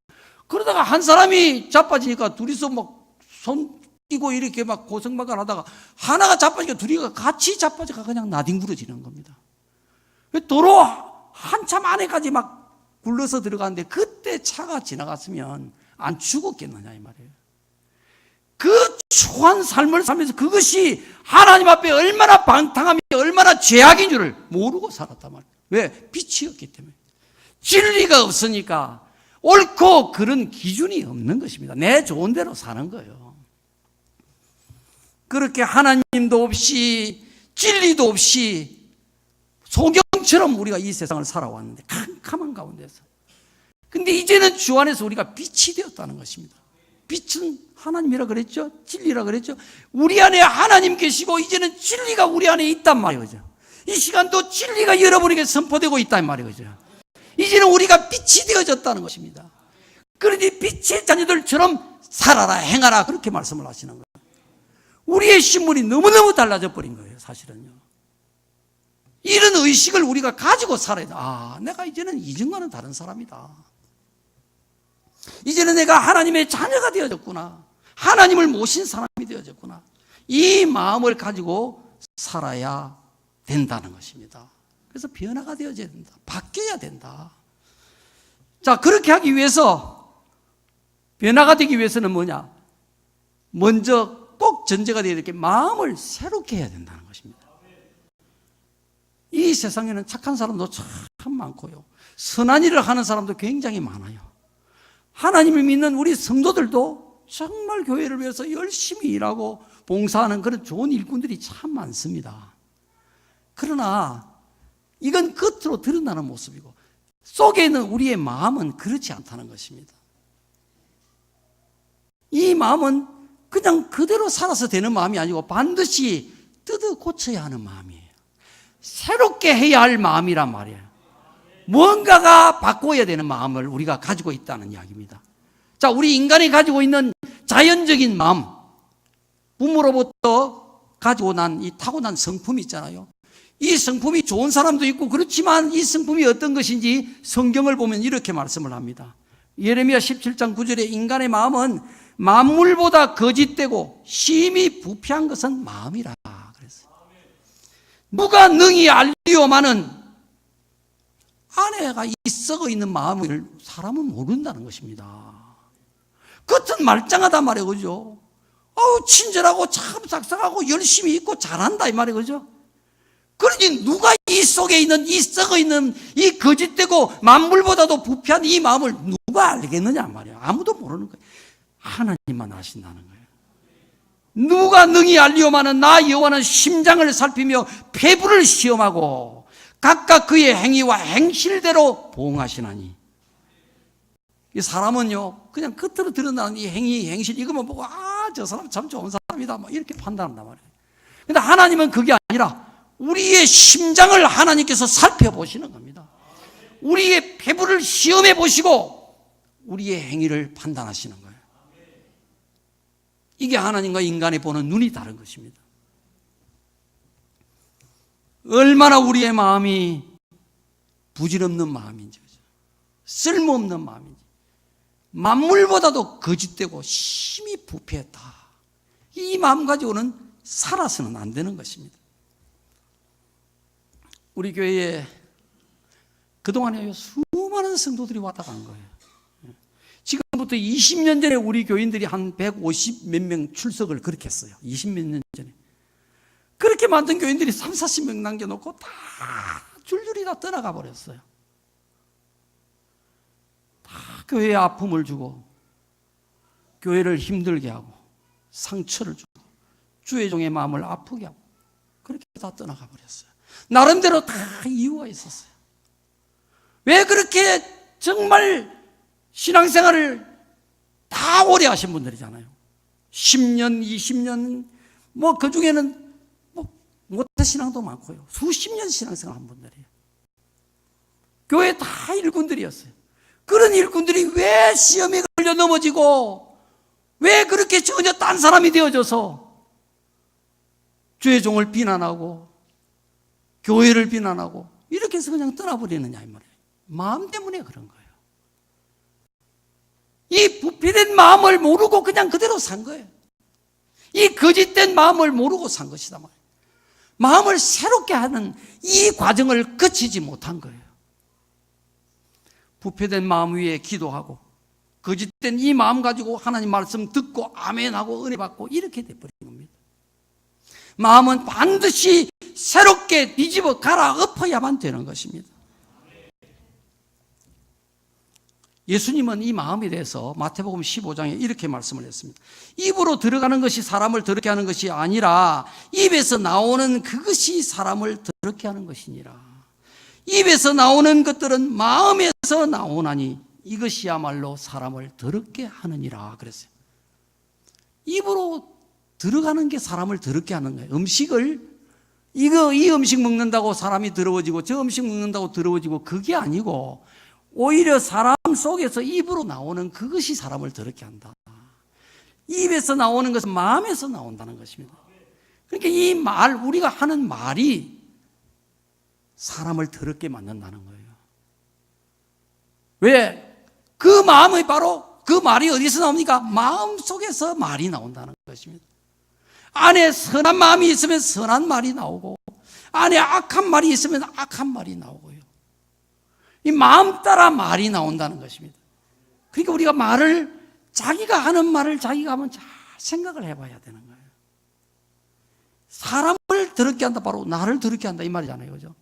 그러다가 한 사람이 자빠지니까 둘이서 막 손 끼고 이렇게 막 고성방가를 하다가 하나가 자빠지니까 둘이 같이 자빠져가 그냥 나뒹굴어지는 겁니다. 도로 한참 안에까지 막 굴러서 들어가는데 그때 차가 지나갔으면 안 죽었겠느냐 이 말이에요. 그 초한 삶을 살면서 그것이 하나님 앞에 얼마나 방탕함이 얼마나 죄악인 줄을 모르고 살았단 말이에요. 왜? 빛이 없기 때문에. 진리가 없으니까 옳고 그런 기준이 없는 것입니다. 내 좋은 대로 사는 거예요. 그렇게 하나님도 없이 진리도 없이 성경 어둠처럼 우리가 이 세상을 살아왔는데, 캄캄한 가운데서. 근데 이제는 주 안에서 우리가 빛이 되었다는 것입니다. 빛은 하나님이라 그랬죠? 진리라 그랬죠? 우리 안에 하나님 계시고 이제는 진리가 우리 안에 있단 말이죠. 이 시간도 진리가 여러분에게 선포되고 있단 말이죠. 이제는 우리가 빛이 되어졌다는 것입니다. 그러니 빛의 자녀들처럼 살아라, 행하라, 그렇게 말씀을 하시는 거예요. 우리의 신분이 너무너무 달라져 버린 거예요, 사실은요. 이런 의식을 우리가 가지고 살아야 돼. 아, 내가 이제는 이전과는 다른 사람이다. 이제는 내가 하나님의 자녀가 되어졌구나. 하나님을 모신 사람이 되어졌구나. 이 마음을 가지고 살아야 된다는 것입니다. 그래서 변화가 되어져야 된다. 바뀌어야 된다. 자, 그렇게 하기 위해서, 변화가 되기 위해서는 뭐냐? 먼저 꼭 전제가 되어야 될 게 마음을 새롭게 해야 된다는 것입니다. 이 세상에는 착한 사람도 참 많고요. 선한 일을 하는 사람도 굉장히 많아요. 하나님을 믿는 우리 성도들도 정말 교회를 위해서 열심히 일하고 봉사하는 그런 좋은 일꾼들이 참 많습니다. 그러나 이건 겉으로 드러나는 모습이고 속에 있는 우리의 마음은 그렇지 않다는 것입니다. 이 마음은 그냥 그대로 살아서 되는 마음이 아니고 반드시 뜯어 고쳐야 하는 마음이에요. 새롭게 해야 할 마음이란 말이에요. 뭔가가 바꿔야 되는 마음을 우리가 가지고 있다는 이야기입니다. 자, 우리 인간이 가지고 있는 자연적인 마음, 부모로부터 가지고 난 이 타고난 성품이 있잖아요. 이 성품이 좋은 사람도 있고 그렇지만 이 성품이 어떤 것인지 성경을 보면 이렇게 말씀을 합니다. 예레미야 17장 9절에 인간의 마음은 만물보다 거짓되고 심히 부패한 것은 마음이라 그랬어요. 누가 능히 알리오마는 안에가 이 썩어 있는 마음을 사람은 모른다는 것입니다. 겉은 말짱하단 말이에요, 그죠? 친절하고 참 싹싹하고 열심히 있고 잘한다 이 말이에요, 그죠? 그러니 누가 이 속에 있는 이 썩어 있는 이 거짓되고 만물보다도 부패한 이 마음을 누가 알겠느냐 말이에요. 아무도 모르는 거예요. 하나님만 아신다는 거예요. 누가 능히 알리오마는 나 여호와는 심장을 살피며 폐부를 시험하고 각각 그의 행위와 행실대로 보응하시나니. 이 사람은요 그냥 겉으로 드러나는 이 행위 행실 이것만 보고 저 사람 참 좋은 사람이다 뭐 이렇게 판단한단 말이에요. 근데 하나님은 그게 아니라 우리의 심장을 하나님께서 살펴보시는 겁니다. 우리의 폐부를 시험해 보시고 우리의 행위를 판단하시는 거예요. 이게 하나님과 인간이 보는 눈이 다른 것입니다. 얼마나 우리의 마음이 부질없는 마음인지, 쓸모없는 마음인지, 만물보다도 거짓되고 심히 부패했다. 이 마음 가지고는 살아서는 안 되는 것입니다. 우리 교회에 그동안에 수많은 성도들이 왔다 간 거예요. 지금부터 20년 전에 우리 교인들이 한 150 몇 명 출석을 그렇게 했어요. 20몇 년 전에. 그렇게 만든 교인들이 30, 40명 남겨놓고 다 줄줄이 다 떠나가 버렸어요. 다 교회에 아픔을 주고 교회를 힘들게 하고 상처를 주고 주의 종의 마음을 아프게 하고 그렇게 다 떠나가 버렸어요. 나름대로 다 이유가 있었어요. 왜 그렇게 정말 신앙생활을 다 오래 하신 분들이잖아요. 10년, 20년, 그 중에는 모태신앙도 많고요. 수십 년 신앙생활 한 분들이에요. 교회 다 일꾼들이었어요. 그런 일꾼들이 왜 시험에 걸려 넘어지고 왜 그렇게 전혀 딴 사람이 되어져서 주의 종을 비난하고 교회를 비난하고 이렇게 해서 그냥 떠나버리느냐 이 말이에요. 마음 때문에 그런 거예요. 이 부패된 마음을 모르고 그냥 그대로 산 거예요. 이 거짓된 마음을 모르고 산 것이다 말이에요. 마음을 새롭게 하는 이 과정을 거치지 못한 거예요. 부패된 마음 위에 기도하고 거짓된 이 마음 가지고 하나님 말씀 듣고 아멘하고 은혜 받고 이렇게 돼버린 겁니다. 마음은 반드시 새롭게 뒤집어 갈아엎어야만 되는 것입니다. 예수님은 이 마음에 대해서 마태복음 15장에 이렇게 말씀을 했습니다. 입으로 들어가는 것이 사람을 더럽게 하는 것이 아니라 입에서 나오는 그것이 사람을 더럽게 하는 것이니라. 입에서 나오는 것들은 마음에서 나오나니 이것이야말로 사람을 더럽게 하느니라 그랬어요. 입으로 들어가는 게 사람을 더럽게 하는 거예요. 음식을 이 음식 먹는다고 사람이 더러워지고 저 음식 먹는다고 더러워지고 그게 아니고 오히려 사람 속에서 입으로 나오는 그것이 사람을 더럽게 한다. 입에서 나오는 것은 마음에서 나온다는 것입니다. 그러니까 이 말, 우리가 하는 말이 사람을 더럽게 만든다는 거예요. 왜? 그 마음이 바로 그 말이 어디서 나옵니까? 마음 속에서 말이 나온다는 것입니다. 안에 선한 마음이 있으면 선한 말이 나오고 안에 악한 말이 있으면 악한 말이 나오고요. 이 마음 따라 말이 나온다는 것입니다. 그러니까 우리가 말을 자기가 하는 말을 자기가 한번 잘 생각을 해봐야 되는 거예요. 사람을 더럽게 한다, 바로 나를 더럽게 한다 이 말이잖아요, 그죠?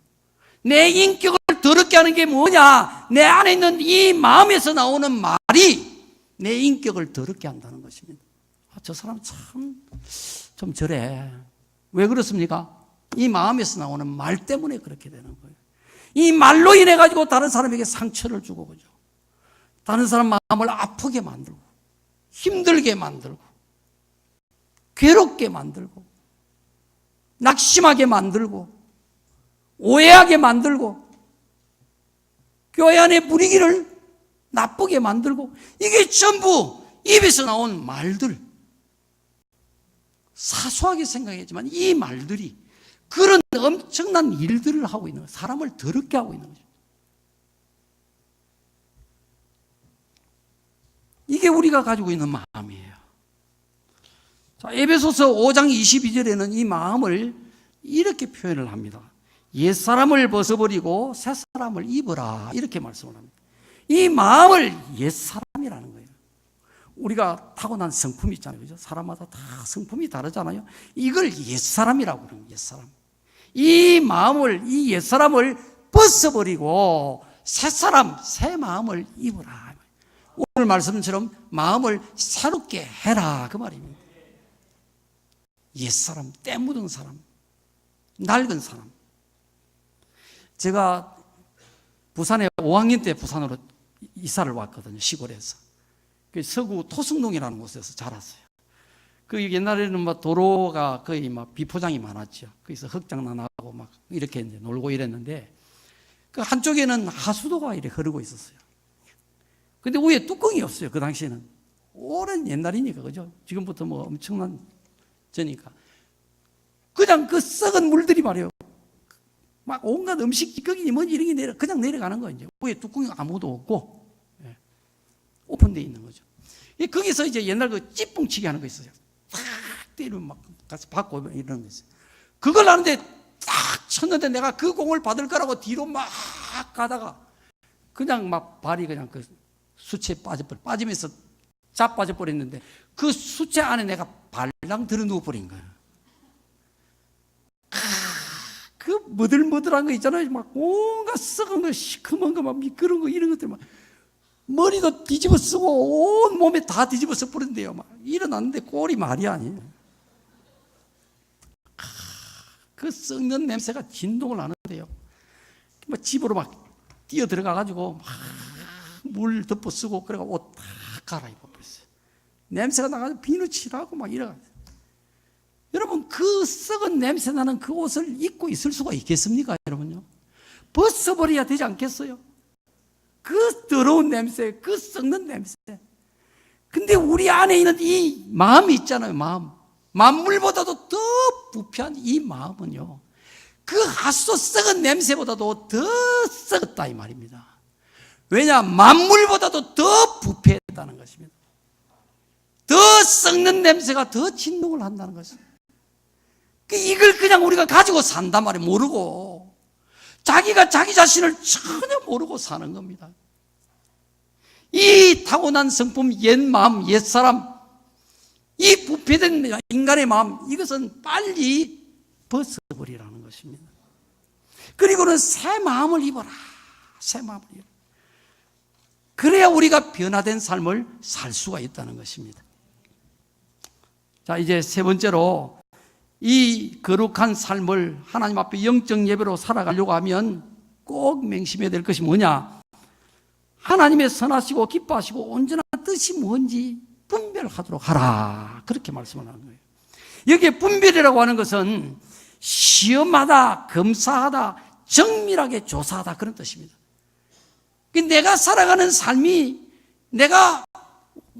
내 인격을 더럽게 하는 게 뭐냐? 내 안에 있는 이 마음에서 나오는 말이 내 인격을 더럽게 한다는 것입니다. 저 사람 참 좀 저래. 왜 그렇습니까? 이 마음에서 나오는 말 때문에 그렇게 되는 거예요. 이 말로 인해 가지고 다른 사람에게 상처를 주고, 그죠? 다른 사람 마음을 아프게 만들고, 힘들게 만들고, 괴롭게 만들고, 낙심하게 만들고, 오해하게 만들고, 교회 안의 분위기를 나쁘게 만들고, 이게 전부 입에서 나온 말들. 사소하게 생각했지만 이 말들이 그런 엄청난 일들을 하고 있는 거예요. 사람을 더럽게 하고 있는 거죠. 이게 우리가 가지고 있는 마음이에요. 자, 에베소서 5장 22절에는 이 마음을 이렇게 표현을 합니다. 옛사람을 벗어버리고 새사람을 입어라, 이렇게 말씀을 합니다. 이 마음을 옛사람이라는 거예요. 우리가 타고난 성품이 있잖아요, 그죠? 사람마다 다 성품이 다르잖아요. 이걸 옛사람이라고 그래요. 옛사람. 이 마음을, 이 옛사람을 벗어버리고 새사람, 새 마음을 입어라. 오늘 말씀처럼 마음을 새롭게 해라, 그 말입니다. 옛사람, 때 묻은 사람, 낡은 사람. 제가 부산에 5학년 때 부산으로 이사를 왔거든요, 시골에서. 서구 토승동이라는 곳에서 자랐어요. 그 옛날에는 막 도로가 거의 막 비포장이 많았죠. 거기서 흙장난하고 막 이렇게 이제 놀고 이랬는데, 그 한쪽에는 하수도가 이렇게 흐르고 있었어요. 근데 위에 뚜껑이 없어요, 그 당시에는. 오랜 옛날이니까, 그죠? 지금부터 뭐 엄청난 저니까. 그냥 그 썩은 물들이 말이에요. 막 온갖 음식 찌꺼기 뭐지 이런 게 그냥 내려가는 거예요. 이제 위에 뚜껑이 아무도 없고, 오픈되어 있는 거죠. 거기서 이제 옛날 그 찌뽕치기 하는 거 있어요. 탁 때리면 막 가서 받고 이러는 거 있어요. 그걸 하는데 딱 쳤는데 내가 그 공을 받을 거라고 뒤로 막 가다가 그냥 막 발이 그냥 그 수채에 빠지면서 자빠져 버렸는데 그 수채 안에 내가 발랑 들어 누워 버린 거예요. 그 머들머들한 거 있잖아요. 막 온갖 썩은 거, 시커먼 거, 막 미끄러운 거 이런 것들 막 머리도 뒤집어 쓰고 온 몸에 다 뒤집어 써 버린대요. 막 일어났는데 꼴이 말이 아니에요. 그 썩는 냄새가 진동을 하는데요. 막 집으로 막 뛰어 들어가 가지고 막 물 덮어 쓰고 그래가 옷 다 갈아입어 버렸어요. 냄새가 나가지고 비누칠하고 막 이래가지고. 여러분, 그 썩은 냄새 나는 그 옷을 입고 있을 수가 있겠습니까, 여러분요? 벗어버려야 되지 않겠어요? 그 더러운 냄새, 그 썩는 냄새. 근데 우리 안에 있는 이 마음이 있잖아요, 마음. 만물보다도 더 부패한 이 마음은요, 그 하수도 썩은 냄새보다도 더 썩었다 이 말입니다. 왜냐? 만물보다도 더 부패했다는 것입니다. 더 썩는 냄새가 더 진동을 한다는 것입니다. 이걸 그냥 우리가 가지고 산단 말이에요. 모르고. 자기가 자기 자신을 전혀 모르고 사는 겁니다. 이 타고난 성품, 옛 마음, 옛 사람, 이 부패된 인간의 마음, 이것은 빨리 벗어버리라는 것입니다. 그리고는 새 마음을 입어라. 새 마음을 입어라. 그래야 우리가 변화된 삶을 살 수가 있다는 것입니다. 자, 이제 세 번째로 이 거룩한 삶을 하나님 앞에 영적 예배로 살아가려고 하면 꼭 맹심해야 될 것이 뭐냐? 하나님의 선하시고 기뻐하시고 온전한 뜻이 뭔지 분별하도록 하라. 그렇게 말씀을 하는 거예요. 여기에 분별이라고 하는 것은 시험하다, 검사하다, 정밀하게 조사하다 그런 뜻입니다. 내가 살아가는 삶이 내가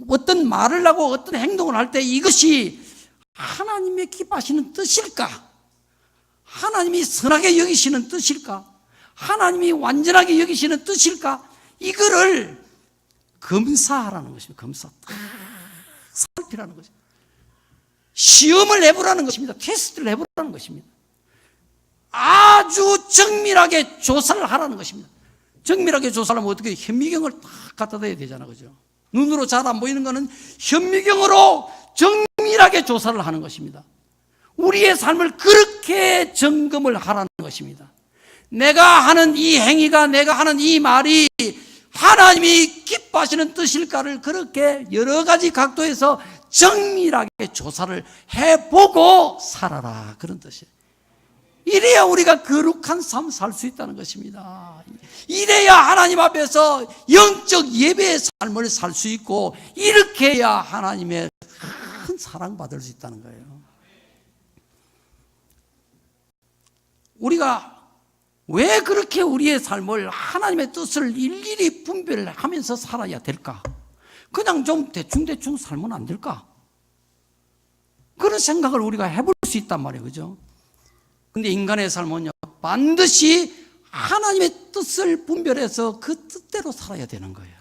어떤 말을 하고 어떤 행동을 할 때 이것이 하나님의 기뻐하시는 뜻일까? 하나님이 선하게 여기시는 뜻일까? 하나님이 완전하게 여기시는 뜻일까? 이거를 검사하라는 것입니다. 검사. 딱 살피라는 것입니다. 시험을 해보라는 것입니다. 테스트를 해보라는 것입니다. 아주 정밀하게 조사를 하라는 것입니다. 정밀하게 조사를 하면 어떻게 현미경을 딱 갖다 대야 되잖아, 그죠? 눈으로 잘 안 보이는 거는 현미경으로 정밀하게 조사를 하는 것입니다. 우리의 삶을 그렇게 점검을 하라는 것입니다. 내가 하는 이 행위가, 내가 하는 이 말이 하나님이 기뻐하시는 뜻일까를 그렇게 여러 가지 각도에서 정밀하게 조사를 해보고 살아라. 그런 뜻이에요. 이래야 우리가 거룩한 삶 살 수 있다는 것입니다. 이래야 하나님 앞에서 영적 예배의 삶을 살 수 있고, 이렇게 해야 하나님의 큰 사랑받을 수 있다는 거예요. 우리가 왜 그렇게 우리의 삶을 하나님의 뜻을 일일이 분별을 하면서 살아야 될까? 그냥 좀 대충대충 살면 안 될까? 그런 생각을 우리가 해볼 수 있단 말이에요. 그죠? 근데 인간의 삶은요, 반드시 하나님의 뜻을 분별해서 그 뜻대로 살아야 되는 거예요.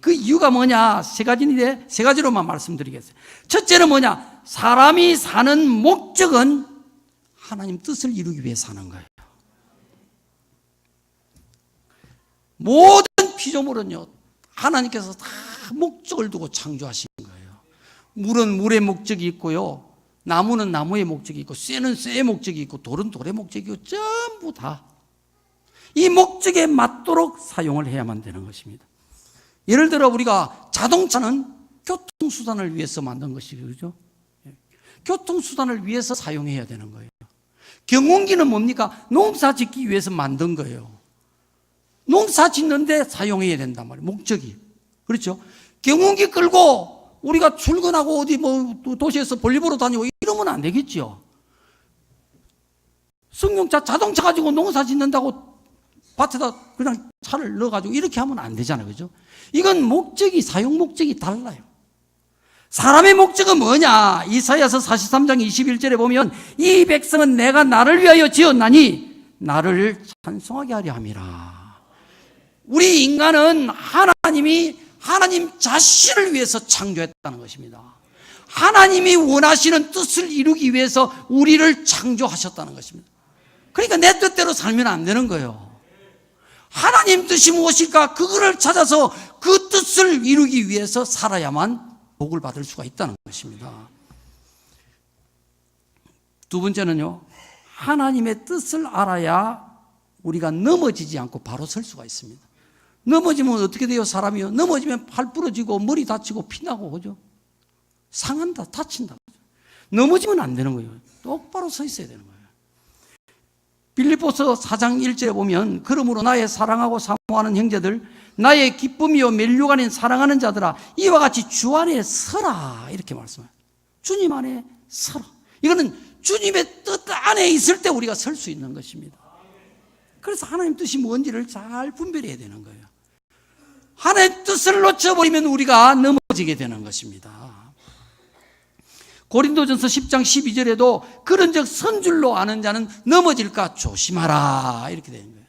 그 이유가 뭐냐? 세 가지로만 말씀드리겠어요. 첫째는 뭐냐? 사람이 사는 목적은 하나님 뜻을 이루기 위해 사는 거예요. 모든 피조물은요, 하나님께서 다 목적을 두고 창조하신 거예요. 물은 물의 목적이 있고요, 나무는 나무의 목적이 있고, 쇠는 쇠의 목적이 있고, 돌은 돌의 목적이 있고, 전부 다 이 목적에 맞도록 사용을 해야만 되는 것입니다. 예를 들어 우리가 자동차는 교통수단을 위해서 만든 것이죠. 그죠? 교통수단을 위해서 사용해야 되는 거예요. 경운기는 뭡니까? 농사 짓기 위해서 만든 거예요. 농사 짓는데 사용해야 된단 말이에요. 목적이. 그렇죠? 경운기 끌고 우리가 출근하고 어디 도시에서 볼일보러 다니고 이러면 안 되겠죠. 승용차, 자동차 가지고 농사 짓는다고 밭에다 그냥 차를 넣어가지고 이렇게 하면 안 되잖아요. 그죠? 이건 목적이, 사용 목적이 달라요. 사람의 목적은 뭐냐? 이사야서 43장 21절에 보면 이 백성은 내가 나를 위하여 지었나니 나를 찬송하게 하려 함이라. 우리 인간은 하나님 자신을 위해서 창조했다는 것입니다. 하나님이 원하시는 뜻을 이루기 위해서 우리를 창조하셨다는 것입니다. 그러니까 내 뜻대로 살면 안 되는 거예요. 하나님 뜻이 무엇일까? 그거를 찾아서 그 뜻을 이루기 위해서 살아야만 복을 받을 수가 있다는 것입니다. 두 번째는요, 하나님의 뜻을 알아야 우리가 넘어지지 않고 바로 설 수가 있습니다. 넘어지면 어떻게 돼요? 사람이요, 넘어지면 팔 부러지고 머리 다치고 피나고, 그죠? 상한다, 다친다. 넘어지면 안 되는 거예요. 똑바로 서 있어야 되는 거예요. 빌립보서 4장 1절에 보면 그러므로 나의 사랑하고 사모하는 형제들, 나의 기쁨이요 멸류가 아닌 사랑하는 자들아, 이와 같이 주 안에 서라, 이렇게 말씀해요. 주님 안에 서라. 이거는 주님의 뜻 안에 있을 때 우리가 설 수 있는 것입니다. 그래서 하나님 뜻이 뭔지를 잘 분별해야 되는 거예요. 하나님의 뜻을 놓쳐버리면 우리가 넘어지게 되는 것입니다. 고린도전서 10장 12절에도 그런즉 선줄로 아는 자는 넘어질까 조심하라, 이렇게 되는 거예요.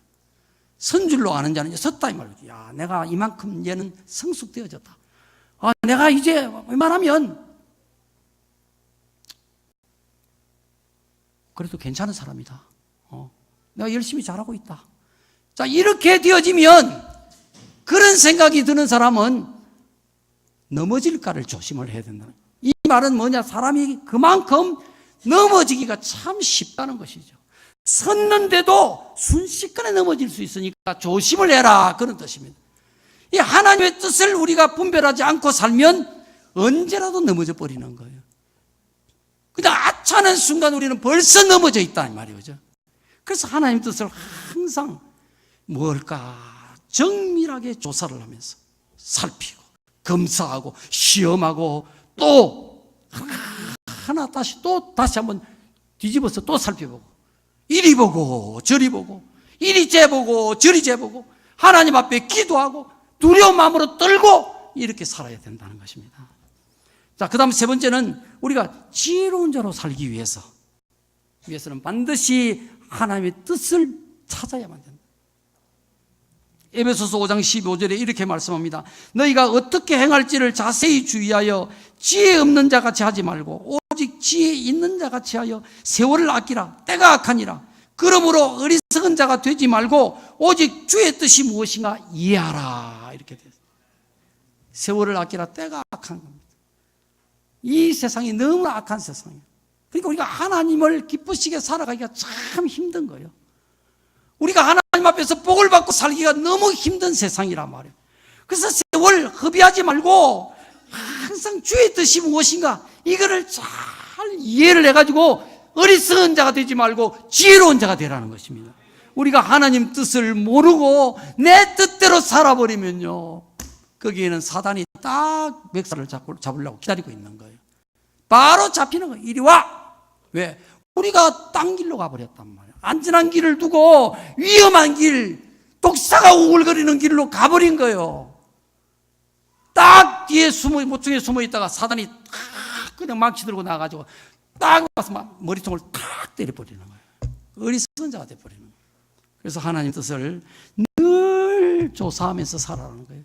선줄로 아는 자는 이제 섰다 이 말이죠. 야, 내가 이만큼 이제는 성숙되어졌다. 내가 이제 웬만하면 그래도 괜찮은 사람이다. 내가 열심히 잘하고 있다. 자, 이렇게 되어지면 그런 생각이 드는 사람은 넘어질까를 조심을 해야 된다. 이 말은 뭐냐? 사람이 그만큼 넘어지기가 참 쉽다는 것이죠. 섰는데도 순식간에 넘어질 수 있으니까 조심을 해라, 그런 뜻입니다. 이 하나님의 뜻을 우리가 분별하지 않고 살면 언제라도 넘어져 버리는 거예요. 그냥 아차하는 순간 우리는 벌써 넘어져 있다 이 말이죠. 그래서 하나님의 뜻을 항상 뭘까 정밀하게 조사를 하면서 살피고 검사하고 시험하고 또 하나 다시 한번 뒤집어서 또 살펴보고 이리 보고 저리 보고 이리 재보고 저리 재보고 하나님 앞에 기도하고 두려운 마음으로 떨고 이렇게 살아야 된다는 것입니다. 자, 그 다음 세 번째는 우리가 지혜로운 자로 살기 위해서는 반드시 하나님의 뜻을 찾아야만 된다. 에베소서 5장 15절에 이렇게 말씀합니다. 너희가 어떻게 행할지를 자세히 주의하여 지혜 없는 자같이 하지 말고 오직 지혜 있는 자같이 하여 세월을 아끼라. 때가 악하니라. 그러므로 어리석은 자가 되지 말고 오직 주의 뜻이 무엇인가 이해하라. 이렇게 돼요. 세월을 아끼라. 때가 악한 겁니다. 이 세상이 너무나 악한 세상이에요. 그러니까 우리가 하나님을 기쁘시게 살아가기가 참 힘든 거예요. 우리가 하나님 앞에서 복을 받고 살기가 너무 힘든 세상이란 말이에요. 그래서 세월 허비하지 말고 항상 주의 뜻이 무엇인가 이거를 잘 이해를 해가지고 어리석은 자가 되지 말고 지혜로운 자가 되라는 것입니다. 우리가 하나님 뜻을 모르고 내 뜻대로 살아버리면요, 거기에는 사단이 딱 맥살을 잡으려고 기다리고 있는 거예요. 바로 잡히는 거예요. 이리 와. 왜? 우리가 딴 길로 가버렸단 말이에요. 안전한 길을 두고 위험한 길, 독사가 우글거리는 길로 가버린 거예요. 딱 뒤에 모퉁이에 숨어 있다가 사단이 딱 그냥 망치 들고 나가지고 딱 와서 머리통을 탁 때려버리는 거예요. 어리석은 자가 돼버리는 거예요. 그래서 하나님 뜻을 늘 조사하면서 살아가는 거예요.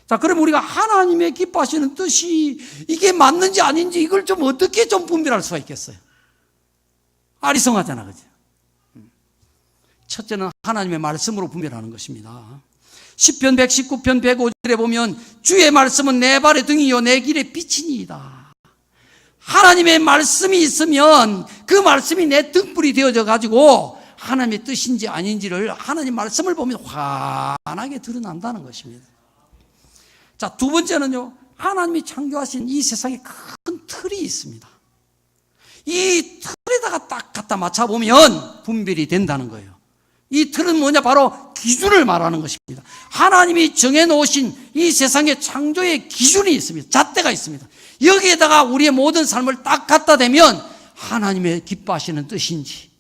자, 그럼 우리가 하나님의 기뻐하시는 뜻이 이게 맞는지 아닌지 이걸 좀 어떻게 좀 분별할 수가 있겠어요? 아리송하잖아, 그죠? 첫째는 하나님의 말씀으로 분별하는 것입니다. 시편 119편 105절에 보면 주의 말씀은 내 발의 등이요 내 길의 빛이니이다. 하나님의 말씀이 있으면 그 말씀이 내 등불이 되어져 가지고 하나님의 뜻인지 아닌지를 하나님 말씀을 보면 환하게 드러난다는 것입니다. 자, 두 번째는요, 하나님이 창조하신 이 세상에 큰 틀이 있습니다. 이 틀에다가 딱 갖다 맞춰보면 분별이 된다는 거예요. 이 틀은 뭐냐? 바로 기준을 말하는 것입니다. 하나님이 정해놓으신 이 세상의 창조의 기준이 있습니다. 잣대가 있습니다. 여기에다가 우리의 모든 삶을 딱 갖다 대면 하나님의 기뻐하시는 뜻인지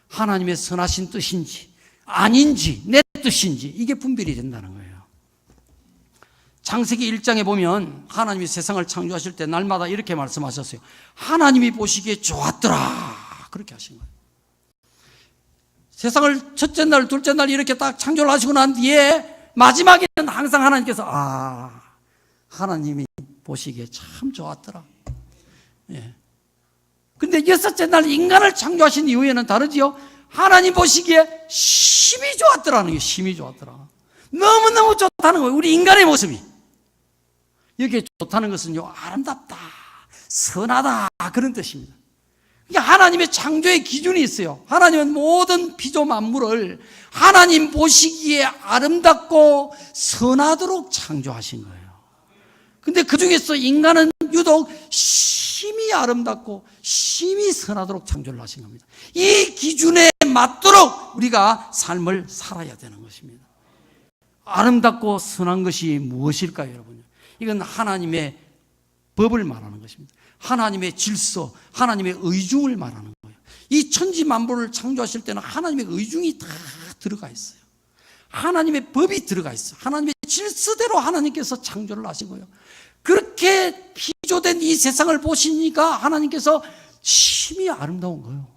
하나님의 선하신 뜻인지 아닌지 내 뜻인지 이게 분별이 된다는 거예요. 창세기 1장에 보면 하나님이 세상을 창조하실 때 날마다 이렇게 말씀하셨어요. 하나님이 보시기에 좋았더라. 그렇게 하신 거예요. 세상을 첫째 날, 둘째 날 이렇게 딱 창조를 하시고 난 뒤에 마지막에는 항상 하나님께서 하나님이 보시기에 참 좋았더라. 예. 근데 여섯째 날 인간을 창조하신 이후에는 다르지요. 하나님 보시기에 심히 좋았더라는 거예요. 심히 좋았더라. 너무너무 좋다는 거예요. 우리 인간의 모습이. 여기에 좋다는 것은요, 아름답다, 선하다, 그런 뜻입니다. 그러니까 하나님의 창조의 기준이 있어요. 하나님은 모든 피조 만물을 하나님 보시기에 아름답고 선하도록 창조하신 거예요. 근데 그 중에서 인간은 유독 심히 아름답고 심히 선하도록 창조를 하신 겁니다. 이 기준에 맞도록 우리가 삶을 살아야 되는 것입니다. 아름답고 선한 것이 무엇일까요, 여러분? 이건 하나님의 법을 말하는 것입니다. 하나님의 질서, 하나님의 의중을 말하는 거예요. 이 천지 만물을 창조하실 때는 하나님의 의중이 다 들어가 있어요. 하나님의 법이 들어가 있어요. 하나님의 질서대로 하나님께서 창조를 하신 거예요. 그렇게 피조된 이 세상을 보시니까 하나님께서 심히 아름다운 거예요.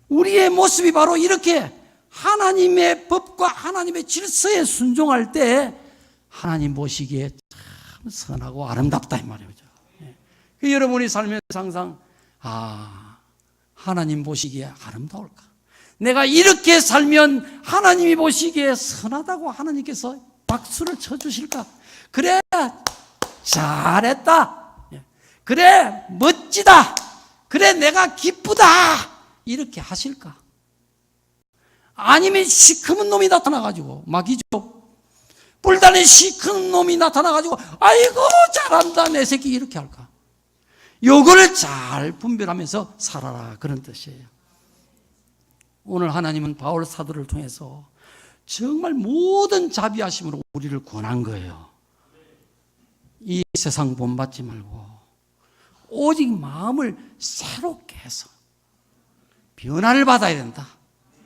우리의 모습이 바로 이렇게 하나님의 법과 하나님의 질서에 순종할 때 하나님 보시기에 참 선하고 아름답다 이 말이죠. 그 여러분이 살면서 항상 하나님 보시기에 아름다울까? 내가 이렇게 살면 하나님이 보시기에 선하다고 하나님께서 박수를 쳐주실까? 그래, 잘했다. 그래, 멋지다. 그래, 내가 기쁘다. 이렇게 하실까? 아니면 시커먼 놈이 나타나가지고 막이죠. 뿔 달린 시큰 놈이 나타나가지고 아이고 잘한다 내 새끼 이렇게 할까? 요거를 잘 분별하면서 살아라 그런 뜻이에요. 오늘 하나님은 바울 사도를 통해서 정말 모든 자비하심으로 우리를 권한 거예요. 이 세상 본받지 말고 오직 마음을 새롭게 해서 변화를 받아야 된다.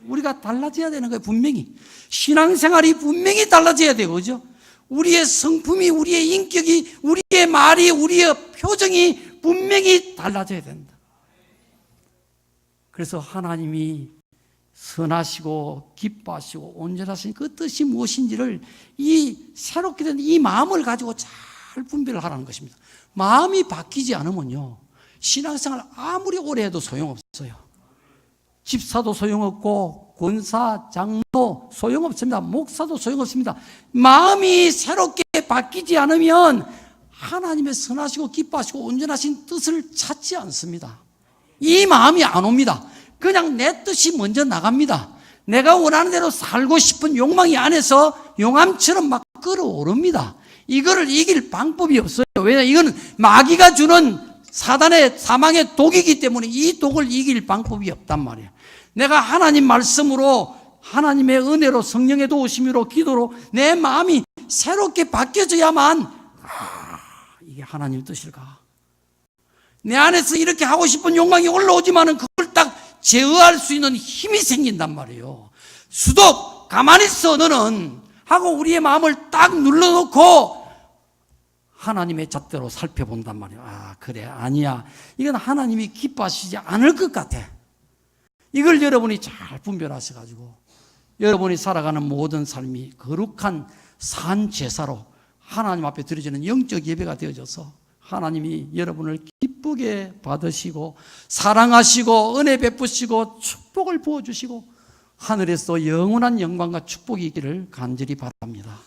우리가 달라져야 되는 거예요. 분명히 신앙생활이 분명히 달라져야 돼요. 그죠? 우리의 성품이, 우리의 인격이, 우리의 말이, 우리의 표정이 분명히 달라져야 된다. 그래서 하나님이 선하시고 기뻐하시고 온전하신 그 뜻이 무엇인지를 이 새롭게 된 이 마음을 가지고 잘 분별을 하라는 것입니다. 마음이 바뀌지 않으면요, 신앙생활 아무리 오래 해도 소용없어요. 집사도 소용없고 권사, 장로 소용없습니다. 목사도 소용없습니다. 마음이 새롭게 바뀌지 않으면 하나님의 선하시고 기뻐하시고 온전하신 뜻을 찾지 않습니다. 이 마음이 안 옵니다. 그냥 내 뜻이 먼저 나갑니다. 내가 원하는 대로 살고 싶은 욕망이 안에서 용암처럼 막 끓어오릅니다. 이거를 이길 방법이 없어요. 왜냐, 이거는 마귀가 주는 사단의 사망의 독이기 때문에 이 독을 이길 방법이 없단 말이에요. 내가 하나님 말씀으로, 하나님의 은혜로, 성령의 도우심으로, 기도로 내 마음이 새롭게 바뀌어져야만 이게 하나님의 뜻일까? 내 안에서 이렇게 하고 싶은 욕망이 올라오지만은 그걸 딱 제어할 수 있는 힘이 생긴단 말이에요. 수도 가만히 있어 너는 하고 우리의 마음을 딱 눌러놓고 하나님의 잣대로 살펴본단 말이에요. 아, 그래, 아니야, 이건 하나님이 기뻐하시지 않을 것 같아. 이걸 여러분이 잘 분별하셔가지고 여러분이 살아가는 모든 삶이 거룩한 산 제사로 하나님 앞에 드려지는 영적 예배가 되어져서 하나님이 여러분을 기쁘게 받으시고 사랑하시고 은혜 베푸시고 축복을 부어주시고 하늘에서 영원한 영광과 축복이 있기를 간절히 바랍니다.